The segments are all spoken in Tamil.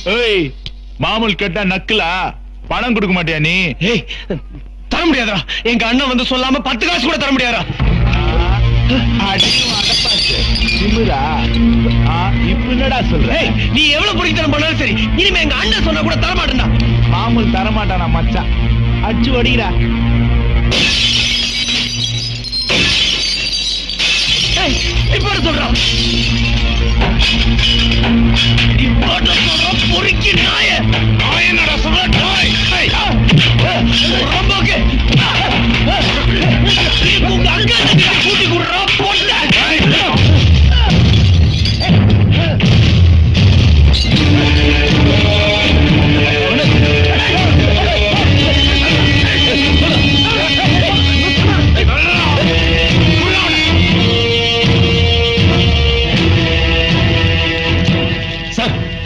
ஏய் மாமூல் கேட்டா நக்கலா? பணம் கொடுக்க மாட்டியா நீ? ஏய் தர முடியாதா? எங்க அண்ணன் வந்து சொல்லாம 10 காசு கூட தர முடியாதா? இப்ப என்னடா சொல்ற? நீ எவ்வளவு பிடிக்கத்தனம் பண்ணாலும் சரி, இனிமே எங்க அண்ணன் சொன்னா கூட தர மாட்டேன்டா. மாமூல் தர மாட்டானா மச்சான்? அடிச்சு ஒடிக்கிறா. இப்ப சொல்றான் பொறுக்கி நாய என்னடா சொல்ற? கூட்டி கொடுறா போட்ட.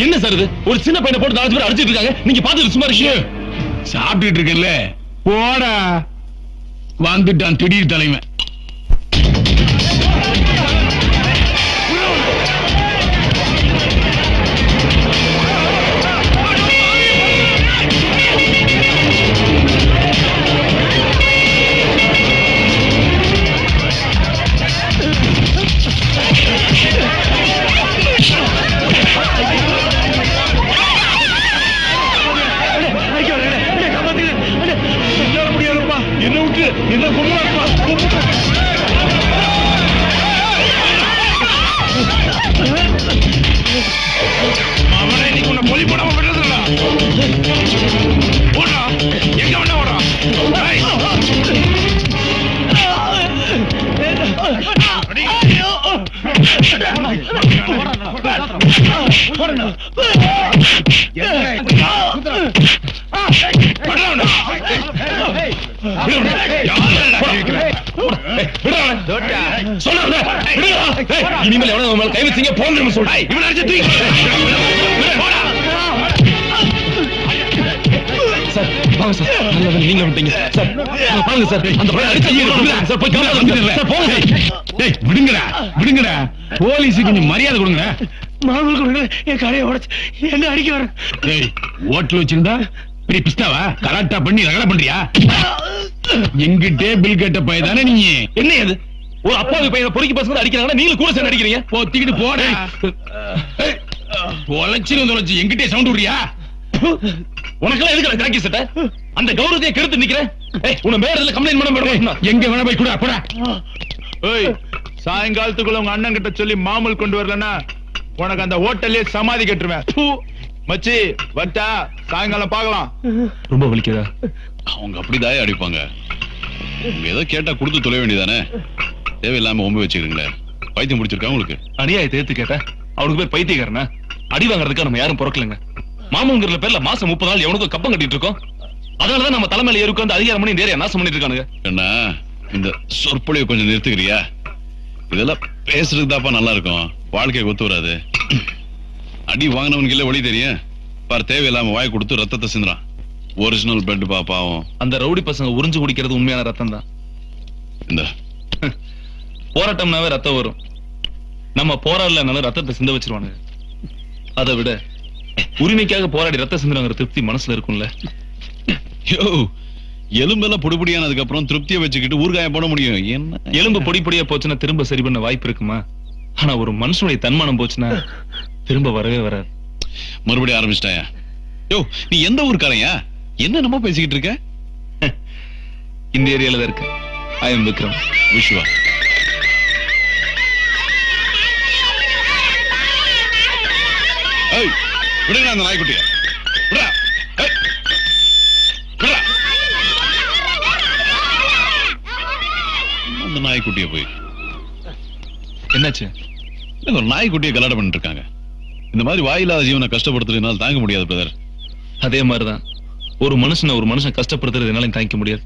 என்ன சார் இது? ஒரு சின்ன பையனை போட்டு 4 பேர் அடிச்சிட்டு இருக்காங்க, நீங்க பாத்துட்டு சும்மா இருக்கீங்க. சாப்பிட்டுட்டு இருக்கல, போடா. வந்துட்டான் திடீர் தலைமை. என்ன விட்டு என்ன மாமனே, நீ உன்னை பொலி போடாம விடுறதுடா. ஓடா, எங்க வேணா ஓடா. இனிமேல் எவ்வளவு கை வச்சீங்க போன சொல்றேன். சார் வாங்க சார், நல்ல நீங்க விட்டீங்க சார். வாங்க சார், அந்த பையன் அடிச்சு சார், போய் சார் போங்க. டேய் விடுங்கடா விடுங்கடா, போலீஸுக்கு கொஞ்சம் மரியாதை கொடுங்க. மாமூல் கொடுங்க, என் கடையை உடைச்சு என்ன அடிக்க வர? டேய் ஹோட்டல் வச்சிருந்தா பெரிய பிஸ்தாவா கராட்டா பண்ணி ரகலை பண்றியா? எங்கிட்டே பில் கேட்ட பையன் தானே நீ. என்ன அது? ஒரு அப்பாவி பையனை பொறுக்கி பசங்க அடிக்கிறாங்கன்னா நீங்களும் கூட சேர்ந்து அடிக்கிறீங்க. போத்திக்கிட்டு போட தொலைச்சு எங்கிட்டே சவுண்ட் விடுறியா? உனக்கெல்லாம் எதுக்கு ஜாக்கி சட்டை? அந்த கௌரவத்தையே கெடுத்து நிக்கிறேன். உன்னை மேல கம்ப்ளைண்ட் பண்ண முடியும். எங்க வேணா போய் கூட அப்படா. ஏய் சாயங்காலத்துக்குள்ள உங்க அண்ணன் கிட்ட சொல்லி மாமூல் கொண்டு வரலன்னா உனக்கு அந்த ஹோட்டல்லே சமாதி கட்டுருவேன். மச்சி வட்டா, சாயங்காலம் பார்க்கலாம். ரொம்ப வலிக்குதா? அவங்க அப்படிதான் அடிப்பாங்க. உங்க ஏதோ கேட்டா கொடுத்து தொலை வேண்டியதானே, தேவையில்லாம ஒம்பு வச்சுக்கிறீங்களே. பைத்தியம் முடிச்சிருக்காங்க உங்களுக்கு. அநியாயத்தை ஏத்து கேட்ட அவனுக்கு பேர் பைத்தியக்காரனா? அடி வாங்குறதுக்கு நம்ம யாரும் பிறக்கலங்க. மாமங்கிற பேர்ல மாசம் 30 நாள் எவனுக்கும் கப்பம் கட்டிட்டு இருக்கோம். அதனாலதான் நம்ம தலைமையில ஏறுக்கு அந்த அதிகாரம் பண்ணி நேரே நாசம் பண்ணிட்டு இருக்கானுங்க. என்ன இந்த சொற்பொழிவை கொஞ்சம் நிறுத்துக்கிறியா? இதெல்லாம் பேசுறதுக்கு தாப்பா நல்லா இருக்கும், வாழ்க்கையை ஒத்து வராது. அடி வாங்கினவனுக்கு இல்ல வழி தெரியும் பாரு. தேவையில்லாம வாய் கொடுத்து ரத்தத்தை சிந்துறான். ஒரிஜினல் பிளட் பாப்பாவும். அந்த ரவுடி பசங்க உறிஞ்சு குடிக்கிறது உண்மையான ரத்தம் தான். இந்த போராட்டம்னாவே ரத்தம் வரும். நம்ம போராடலனாலும் ரத்தத்தை சிந்த வச்சிருவானுங்க. அதை விட உரிமைக்காக போராடி ரத்த சிந்துறாங்கிற திருப்தி மனசுல இருக்கும்ல. யோ, எலும்பெல்லாம் பொடிப்பொடியானதுக்கு அப்புறம் திருப்தியை வச்சுக்கிட்டு ஊர்காயம் போட முடியும்? என்ன எலும்பு பொடி பொடியா போச்சுன்னா திரும்ப சரி பண்ண வாய்ப்பு இருக்குமா? ஆனா ஒரு மனுஷனுடைய தன்மானம் போச்சுன்னா திரும்ப வரவே வராது. மறுபடியும் ஆரம்பிச்சிட்டாயா? யோ, நீ எந்த ஊருக்காரையா? என்ன நம்ம பேசிக்கிட்டு இருக்க? இந்த ஏரியால தான் இருக்க. I am Vikram. விஷ்வா. ஏய், விடுங்க அந்த நாய்க்குட்டிய. விடுடா. ஏய், விடுடா. அந்த நாய்க்குட்டிய போய் என்னாச்சு? ஒரு நாய்க்குட்டியை கலாட்டம் பண்ணிட்டு இருக்காங்க. இந்த மாதிரி வாயில்லாத ஜீவனை கஷ்டப்படுத்துறதுனால தாங்க முடியாது பிரதர். அதே மாதிரிதான் ஒரு மனுஷன் கஷ்டப்படுத்துறது என்னால தாங்கிக்க முடியாது.